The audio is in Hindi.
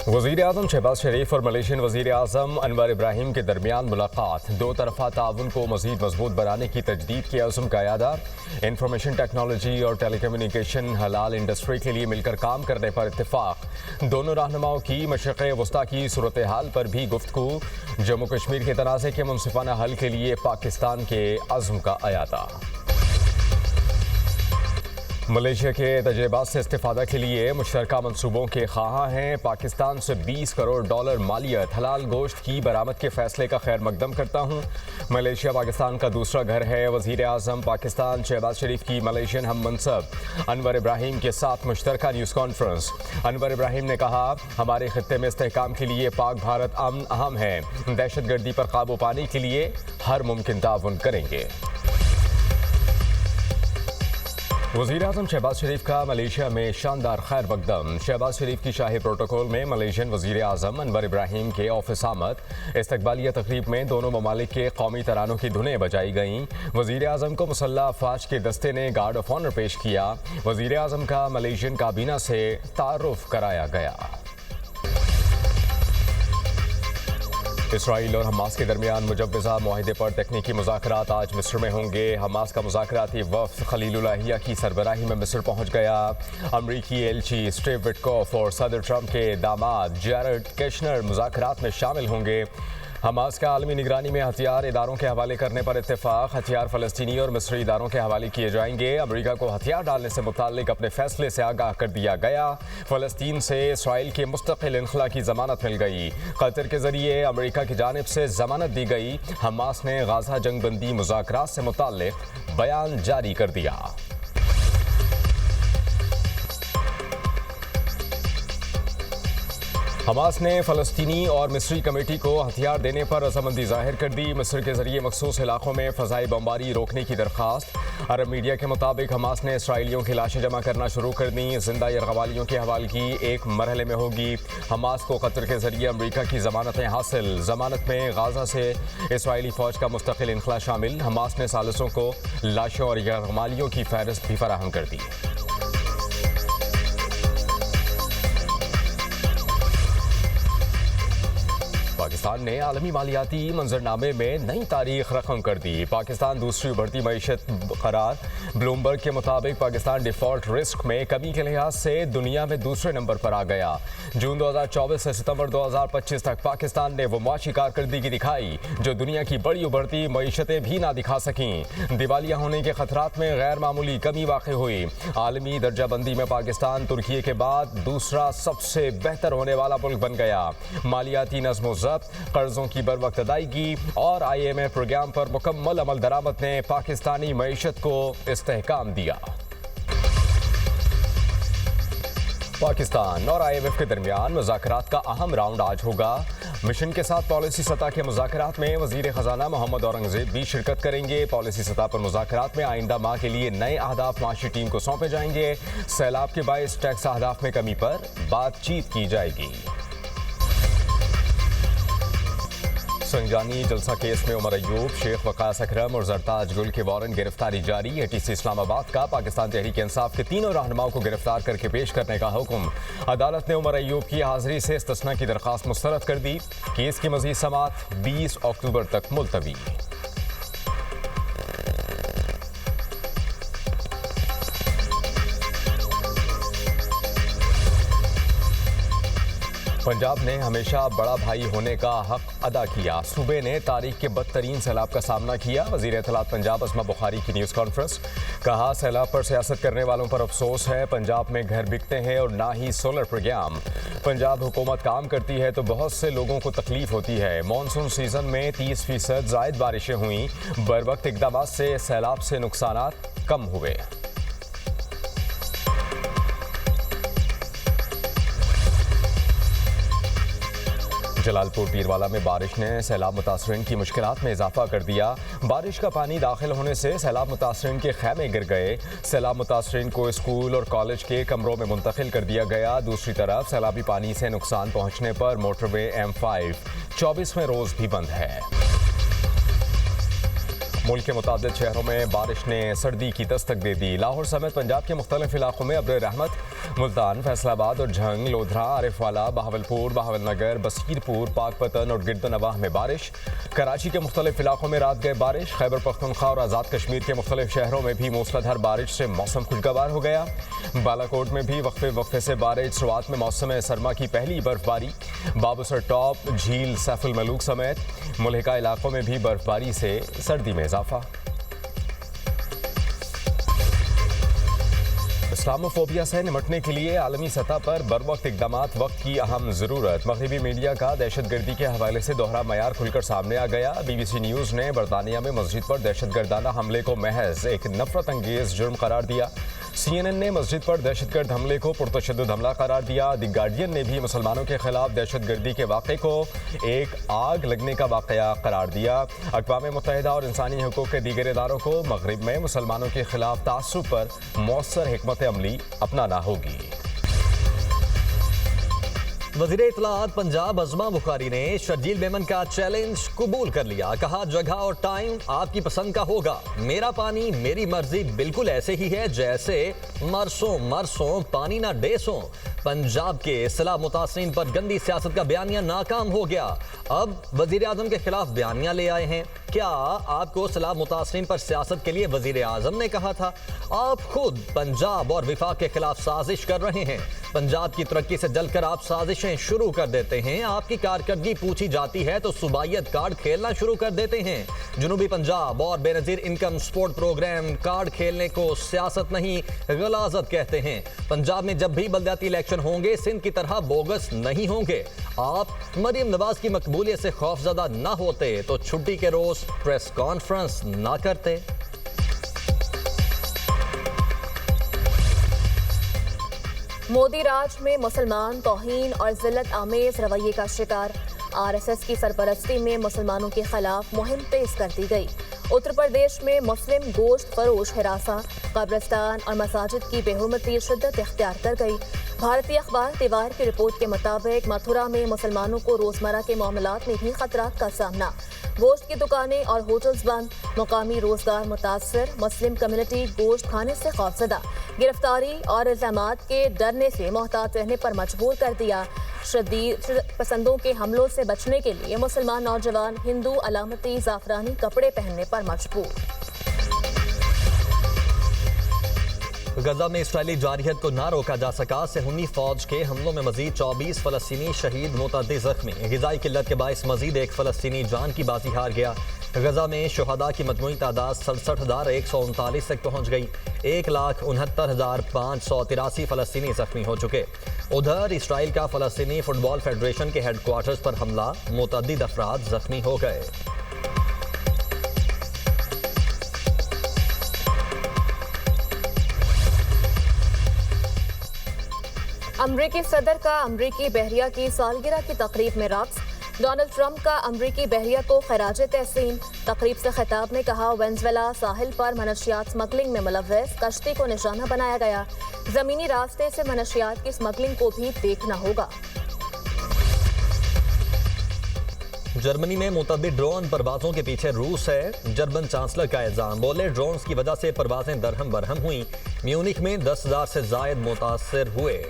वज़ीर आज़म शहबाज शरीफ और मलेशियन वज़ीर आज़म अनवर इब्राहिम के दरमियान मुलाकात दो तरफ़ा ताउन को मज़ीद मजबूत बनाने की तजदीद के अज़्म का यादा। इंफॉर्मेशन टेक्नोलॉजी और टेलीकम्युनिकेशन हलाल इंडस्ट्री के लिए मिलकर काम करने पर इत्तेफाक। दोनों रहनुमाओं की मशरिक़ वस्ता की सूरत हाल पर भी गुफ्तगू। जम्मू कश्मीर के तनाज़े के मुनसिफाना हल के लिए पाकिस्तान के अज़्म का अयादा। मलेशिया के तजर्बात से इस्तिफादा के लिए मुश्तरका मनसूबों के ख्वाहा हैं। पाकिस्तान से $20 करोड़ मालियत हलाल गोश्त की बरामद के फैसले का खैर मकदम करता हूँ। मलेशिया पाकिस्तान का दूसरा घर है। वज़ीर आज़म पाकिस्तान शहबाज शरीफ की मलेशियन हम मनसब अनवर इब्राहिम के साथ मुश्तरका न्यूज़ कॉन्फ्रेंस। अनवर इब्राहिम ने कहा, हमारे खित्ते में इस्तेहकाम के लिए पाक भारत अमन अहम है। दहशत गर्दी पर काबू पाने के लिए हर मुमकिन ताउन करेंगे। वज़ीर आज़म शहबाज शरीफ का मलेशिया में शानदार खैर मकदम। शहबाज शरीफ की शाही प्रोटोकॉल में मलेशियन वज़ीर आज़म अनवर इब्राहिम के ऑफिस आमद। इस्तकबालिया तकरीब में दोनों ममालिक के कौमी तरानों की धुनें बजाई गईं। वज़ीर आज़म को मुसल्लह अफवाज के दस्ते ने गार्ड ऑफ ऑनर पेश किया। वज़ीर आज़म का मलेशियन काबीना से तारुफ कराया गया। इसराइल और हमास के दरमियान मुजव्वज़ा मुआहिदे पर तकनीकी मुज़ाकरात आज मिस्र में होंगे। हमास का मुज़ाकराती वफ़द खलीलुल अहिया की सरबराही में मिस्र पहुँच गया। अमरीकी एलची स्टीव विटकॉफ और सदर ट्रंप के दामाद जैरेड कुशनर मुज़ाकरात में शामिल होंगे। हमास का आलमी निगरानी में हथियार इदारों के हवाले करने पर इत्तेफाक। हथियार फ़लस्तीनी और मिस्री इदारों के हवाले किए जाएंगे। अमरीका को हथियार डालने से मुताल्लिक अपने फैसले से आगाह कर दिया गया। फ़लस्तीन से इसराइल के मुस्तकिल इनखला की ज़मानत मिल गई। कतर के ज़रिए अमरीका की जानिब से ज़मानत दी गई। हमास ने गाज़ा जंगबंदी मुज़ाकरात से मुताल्लिक बयान जारी कर दिया। हमास ने फ़लस्तीनी और मिस्री कमेटी को हथियार देने पर रजामंदी जाहिर कर दी। मिस्र के जरिए मखसूस इलाकों में फ़ज़ाई बमबारी रोकने की दरख्वास्त। अरब मीडिया के मुताबिक हमास ने इसराइलियों की लाशें जमा करना शुरू कर दी। जिंदा यरगवालियों की हवालगी एक मरहले में होगी। हमास को कतर के जरिए अमरीका की ज़मानतें हासिल। ज़मानत में गाज़ा से इसराइली फ़ौज का मुस्तकिल इनखला शामिल। हमास ने सालिसों को लाशों और यरगवालियों की फहरिस्त भी फराहम कर दी। पाकिस्तान ने आलमी मालियाती मंजरनामे में नई तारीख रकम कर दी। पाकिस्तान दूसरी उभरती मईशत करार। ब्लूमबर्ग के मुताबिक पाकिस्तान डिफॉल्ट रिस्क में कमी के लिहाज से दुनिया में दूसरे नंबर पर आ गया। जून 2024 से सितंबर 2025 तक पाकिस्तान ने वो मुआशी कारकर्दगी दिखाई जो दुनिया की बड़ी उभरती मईशतें भी ना दिखा सकीं। दिवालिया होने के खतरात में गैर मामूली कमी वाक़ई हुई। आलमी दर्जाबंदी में पाकिस्तान तुर्की के बाद दूसरा सबसे बेहतर होने वाला मुल्क बन गया। मालियाती नज़्म कर्जों की बर वक्त अदायगी और IMF प्रोग्राम पर मुकम्मल अमल दरामद ने पाकिस्तानी मईशत को इस्तेहकाम दिया। पाकिस्तान और IMF के दरमियान मुज़ाकरात का अहम राउंड आज होगा। मिशन के साथ पॉलिसी सतह के मुज़ाकरात में वज़ीर ख़जाना मोहम्मद औरंगज़ेब भी शिरकत करेंगे। पॉलिसी सतह पर मुज़ाकरात में आइंदा माह के लिए नए अहदाफ माशी टीम को सौंपे जाएंगे। सैलाब के बायस टैक्स अहदाफ में कमी पर बातचीत की जाएगी। संजानी जलसा केस में उमर अयूब, शेख वकास अकरम और जरताज गुल के वारंट गिरफ्तारी जारी। ATC इस्लामाबाद का पाकिस्तान तहरीक इंसाफ के तीनों रहनुमाओं को गिरफ्तार करके पेश करने का हुक्म। अदालत ने उमर अयूब की हाजिरी से इस्तिस्ना की दरख्वास्त मुस्तरद कर दी। केस की मजीद समाअत 20 अक्टूबर तक मुलतवी। पंजाब ने हमेशा बड़ा भाई होने का हक अदा किया। सूबे ने तारीख के बदतरीन सैलाब का सामना किया। वज़ीर इत्तलात पंजाब अस्मा बुखारी की न्यूज़ कॉन्फ्रेंस। कहा, सैलाब पर सियासत करने वालों पर अफसोस है। पंजाब में घर बिकते हैं और ना ही सोलर प्रोग्राम। पंजाब हुकूमत काम करती है तो बहुत से लोगों को तकलीफ होती है। मानसून सीजन में 30% ज़ायद बारिशें हुई। बर वक्त इक़दामात से सैलाब से नुकसानात कम हुए। जलालपुर पीरवाला में बारिश ने सैलाब मुतासरीन की मुश्किलात में इजाफा कर दिया। बारिश का पानी दाखिल होने से सैलाब मुतासरीन के खैमे गिर गए। सैलाब मुतासरीन को स्कूल और कॉलेज के कमरों में मुंतकिल कर दिया गया। दूसरी तरफ सैलाबी पानी से नुकसान पहुंचने पर मोटरवे M5 24वें रोज भी बंद है। मुल्क के मुताबिक शहरों में बारिश ने सर्दी की दस्तक दे दी। लाहौर समेत पंजाब के मुख्तलिफ इलाकों में अब्र रहमत, मुल्तान, फैसलाबाद और झंग, लोधरा, आरिफवाला, बहावलपुर, बहावलनगर, बसीरपुर, पाकपतन और गिरदनवाह में बारिश। कराची के मुख्तलिफ इलाकों में रात गए बारिश। खैबर पख्तूनख्वा और आज़ाद कश्मीर के मुख्तलिफ शहरों में भी मूसलाधार बारिश से मौसम खुशगवार हो गया। बालाकोट में भी वक्फे से बारिश। शुरुआत में मौसम सरमा की पहली बर्फबारी। बाबूसर टॉप, झील, सैफुल मलूक समेत मुल्हिका इलाकों में भी बर्फबारी से सर्दी में इजाफा। इस्लामोफोबिया से निपटने के लिए आलमी सतह पर बरवक्त इक़दामात वक्त की अहम ज़रूरत। मगरबी मीडिया का दहशतगर्दी के हवाले से दोहरा मयार खुलकर सामने आ गया। BBC न्यूज़ ने बरतानिया में मस्जिद पर दहशतगर्दाना हमले को महज एक नफरत अंगेज जुर्म करार दिया। CNN ने मस्जिद पर दहशतगर्द हमले को पुरतशद्दुद हमला करार दिया। द गार्डियन ने भी मुसलमानों के खिलाफ दहशतगर्दी के वाक़े को एक आग लगने का वाक़या करार दिया। अक़वाम मुत्तहिदा और इंसानी हुकूक़ के दीगर इदारों को मगरिब में मुसलमानों के खिलाफ तासुब पर मौसर हिकमत अमली अपनाना होगी। वज़ीर इत्तलाआत पंजाब अज़मा बुखारी ने शर्जील मेमन का चैलेंज कबूल कर लिया। कहा, जगह और टाइम आपकी पसंद का होगा। मेरा पानी मेरी मर्जी बिल्कुल ऐसे ही है जैसे मरसों पानी ना डेसों। पंजाब के इस्लाह मुतासरीन पर गंदी सियासत का बयानिया नाकाम हो गया। अब वज़ीर आज़म के खिलाफ बयानिया ले आए हैं। क्या आपको इस्लाह मुतासरीन पर सियासत के लिए वज़ीर आज़म ने कहा था? आप खुद पंजाब और विफाक के खिलाफ साजिश कर रहे हैं। पंजाब की तरक्की से जलकर आप साजिशें शुरू कर देते हैं। आपकी कारकर्दगी पूछी जाती है तो सुबाइयत कार्ड खेलना शुरू कर देते हैं। जनूबी पंजाब और Benazir income support programme card खेलने को सियासत नहीं गलाजत कहते हैं। पंजाब में जब भी बलदियाती इलेक्शन होंगे सिंध की तरह बोगस नहीं होंगे। आप मरियम नवाज की मकबूलियत से खौफजदा ना होते तो छुट्टी के रोज प्रेस कॉन्फ्रेंस ना करते। मोदी राज में मुसलमान तौहीन और जिल्लत आमेज रवैये का शिकार। RSS की सरपरस्ती में मुसलमानों के खिलाफ मुहिम तेज कर दी गई। उत्तर प्रदेश में मुस्लिम गोश्त फरोश हिरासा, कब्रिस्तान और मसाजिद की बेहुरमती शिद्दत इख्तियार कर गई। भारतीय अखबार तिवार की रिपोर्ट के मुताबिक मथुरा में मुसलमानों को रोजमर्रा के मामलात में भी खतरात का सामना। गोश्त की दुकानें और होटल्स बंद, मुकामी रोजगार मुतासर, मुस्लिम कम्युनिटी गोश्त खाने से खौफजदा। गिरफ्तारी और इल्जामात के डरने से मोहतात रहने पर मजबूर कर दिया। शदीद पसंदों के हमलों से बचने के लिए मुसलमान नौजवान हिंदू अलामती जाफरानी कपड़े पहनने पर मजबूर। गजा में इसराइली जारहियत को ना रोका जा सका। सेहूनी फौज के हमलों में मजीद 24 फलस्तीनी शहीद, मुतअद्दिद जख्मी। गिज़ाई किल्लत के बायस मजीद एक फलस्तीनी जान की बाजी हार गया। गजा में शुहदा की मजमूई तादाद 67,139 तक पहुँच गई। 1,69,583 फलस्तीनी जख्मी हो चुके। उधर इसराइल का फलस्तीनी फुटबॉल फेडरेशन के हेडक्वार्टर्स पर हमला, मुतअद्दिद अफराद जख्मी हो गए। अमरीकी सदर का अमरीकी बहरिया की सालगिरह की तकरीब में रक्स। डोनाल्ड ट्रंप का अमरीकी बहरिया को खराज तहसीन। तकरीब से खिताब में कहा, वेनेजुएला साहिल पर मनशियात स्मगलिंग में मुलव्वस कश्ती को निशाना बनाया गया। जमीनी रास्ते से मनशियात की स्मगलिंग को भी देखना होगा। जर्मनी में मुतअद्दिद ड्रोन परवाजों के पीछे रूस है। जर्मन चांसलर का इल्जाम, बोले ड्रोन्स की वजह से परवाजें दरहम बरहम हुई। म्यूनिख में 10,000 से जायद मुतासर हुए।